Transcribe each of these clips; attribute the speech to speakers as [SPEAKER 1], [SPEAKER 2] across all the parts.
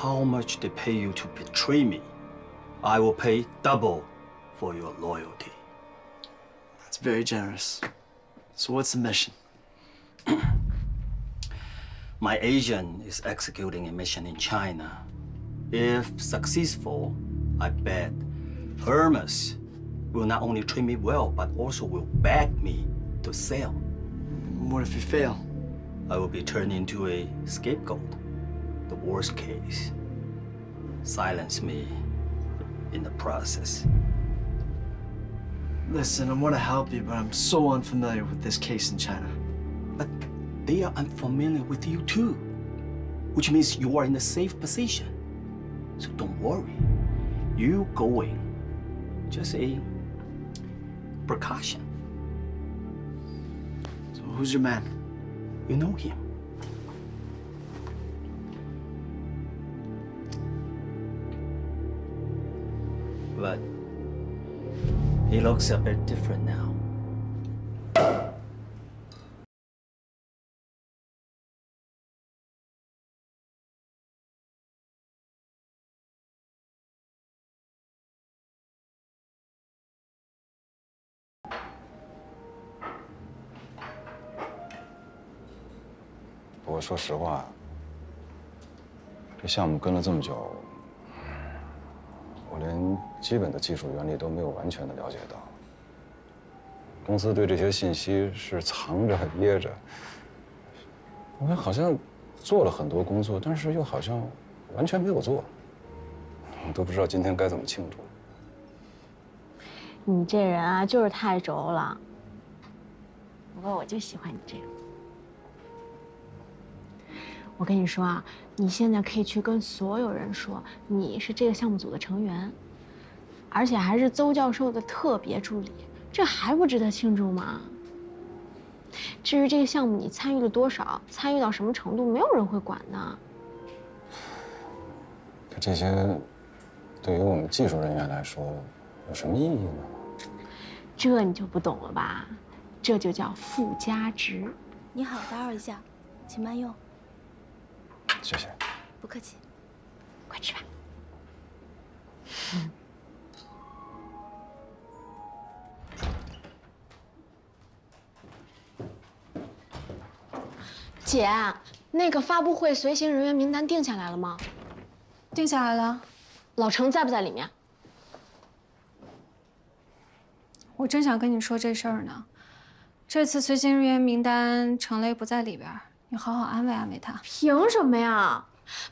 [SPEAKER 1] how much they pay you to betray me, I will pay double for your loyalty.
[SPEAKER 2] That's very generous. So what's the mission?
[SPEAKER 1] My agent is executing a mission in China. If successful, I bet Hermes will not only treat me well, but also will back me to sell.
[SPEAKER 2] What if you fail?
[SPEAKER 1] I will be turned into a scapegoat. The worst case, silence me in the process.
[SPEAKER 2] Listen, I want to help you, but I'm so unfamiliar with this case in China.
[SPEAKER 1] But they are unfamiliar with you too, which means you are in a safe position. So don't worry. You going, just a precaution.
[SPEAKER 2] So who's your man?
[SPEAKER 1] You know him. But he looks a bit different now.
[SPEAKER 3] 不过说实话，这项目跟了这么久，我连基本的技术原理都没有完全的了解到。公司对这些信息是藏着掖着，我们好像做了很多工作，但是又好像完全没有做，我都不知道今天该怎么庆祝。
[SPEAKER 4] 你这人啊，就是太轴了。不过我就喜欢你这个。 我跟你说啊，你现在可以去跟所有人说你是这个项目组的成员，而且还是邹教授的特别助理，这还不值得庆祝吗？至于这个项目你参与了多少，参与到什么程度，没有人会管的。
[SPEAKER 3] 可这些对于我们技术人员来说有什么意义呢？
[SPEAKER 4] 这你就不懂了吧？这就叫附加值。
[SPEAKER 5] 你好，打扰一下，请慢用。
[SPEAKER 3] 谢谢，
[SPEAKER 5] 不客气。
[SPEAKER 4] 快吃吧。姐，那个发布会随行人员名单定下来了吗？
[SPEAKER 5] 定下来了。
[SPEAKER 4] 老程在不在里面？
[SPEAKER 5] 我正想跟你说这事儿呢。这次随行人员名单程雷不在里边。 你好好安慰安慰他。
[SPEAKER 4] 凭什么呀？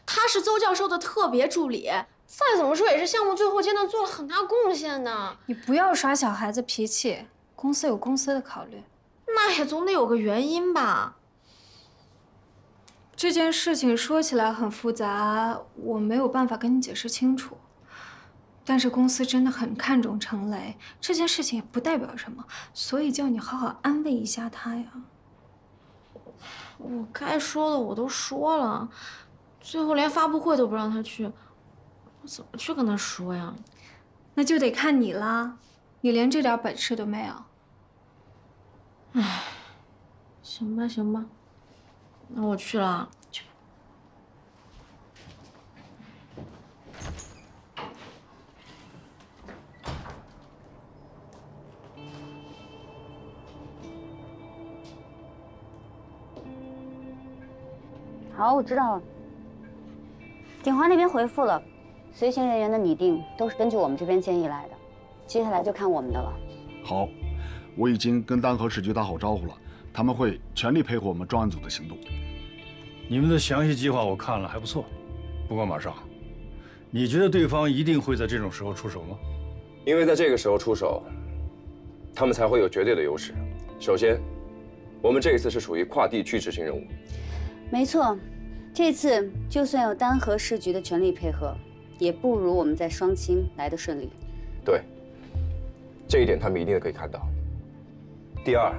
[SPEAKER 4] 他是邹教授的特别助理，再怎么说也是项目最后阶段做了很大贡献的。
[SPEAKER 5] 你不要耍小孩子脾气，公司有公司的考虑。
[SPEAKER 4] 那也总得有个原因吧？
[SPEAKER 5] 这件事情说起来很复杂，我没有办法跟你解释清楚。但是公司真的很看重程雷，这件事情也不代表什么，所以叫你好好安慰一下他呀。
[SPEAKER 4] 我该说的我都说了，最后连发布会都不让他去，我怎么去跟他说呀？
[SPEAKER 5] 那就得看你啦，你连这点本事都没有。
[SPEAKER 4] 唉，行吧行吧，那我去了。去吧。
[SPEAKER 6] 好，我知道了。鼎华那边回复了，随行人员的拟定都是根据我们这边建议来的，接下来就看我们的了。
[SPEAKER 7] 好，我已经跟丹河市局打好招呼了，他们会全力配合我们专案组的行动。
[SPEAKER 8] 你们的详细计划我看了，还不错。不过马少，你觉得对方一定会在这种时候出手吗？
[SPEAKER 9] 因为在这个时候出手，他们才会有绝对的优势。首先，我们这一次是属于跨地区执行任务。
[SPEAKER 6] 没错，这次就算有丹河市局的全力配合，也不如我们在双清来得顺利。
[SPEAKER 9] 对，这一点他们一定可以看到。第二，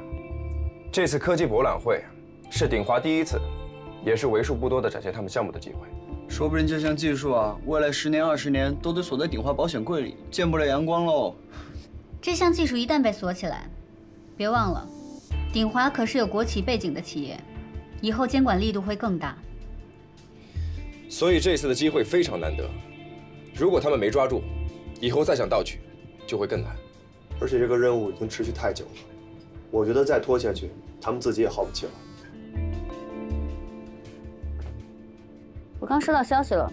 [SPEAKER 9] 这次科技博览会是鼎华第一次，也是为数不多的展现他们项目的机会。
[SPEAKER 2] 说不定这项技术啊，未来10年、20年都得锁在鼎华保险柜里，见不了阳光喽。
[SPEAKER 6] 这项技术一旦被锁起来，别忘了，鼎华可是有国企背景的企业。 以后监管力度会更大。
[SPEAKER 9] 所以这次的机会非常难得。如果他们没抓住，以后再想盗取，就会更难。
[SPEAKER 10] 而且这个任务已经持续太久了，我觉得再拖下去，他们自己也耗不起了。
[SPEAKER 6] 我刚收到消息了，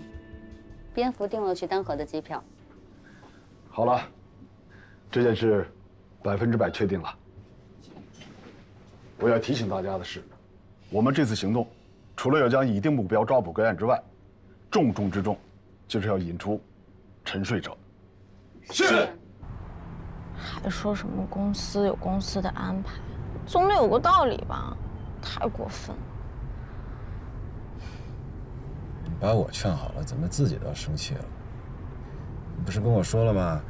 [SPEAKER 6] 蝙蝠订了去丹河的机票。
[SPEAKER 7] 好了，这件事100%确定了。我要提醒大家的是，我们这次行动，除了要将已定目标抓捕归案之外，重中之重就是要引出沉睡者。
[SPEAKER 4] 是。还说什么公司有公司的安排，总得有个道理吧？太过分了。
[SPEAKER 3] 你把我劝好了，怎么自己倒生气了？你不是跟我说了吗？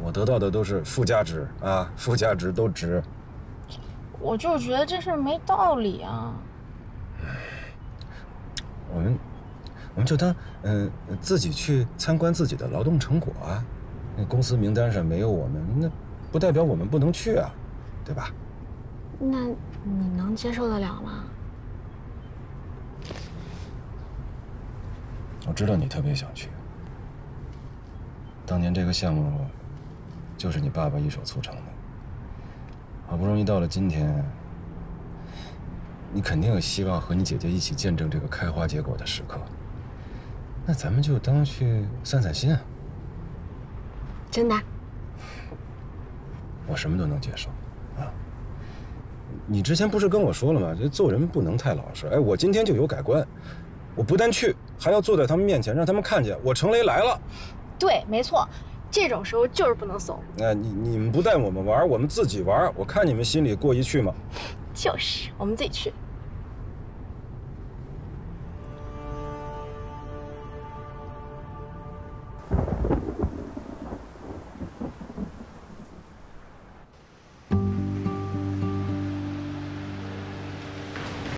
[SPEAKER 3] 我得到的都是附加值啊，附加值都值。
[SPEAKER 4] 我就觉得这事儿没道理啊。
[SPEAKER 3] 我们就当自己去参观自己的劳动成果啊。那公司名单上没有我们，那不代表我们不能去啊，对吧？
[SPEAKER 4] 那你能接受得了吗？
[SPEAKER 3] 我知道你特别想去。当年这个项目就是你爸爸一手促成的，好不容易到了今天，你肯定有希望和你姐姐一起见证这个开花结果的时刻。那咱们就当去散散心啊。
[SPEAKER 4] 真的？
[SPEAKER 3] 我什么都能接受，啊！你之前不是跟我说了吗？这做人不能太老实。哎，我今天就有改观，我不但去，还要坐在他们面前，让他们看见我程雷来了。
[SPEAKER 4] 对，没错，这种时候就是不能怂。
[SPEAKER 3] 你们不带我们玩，我们自己玩，我看你们心里过意去吗？
[SPEAKER 4] 就是，我们自己去。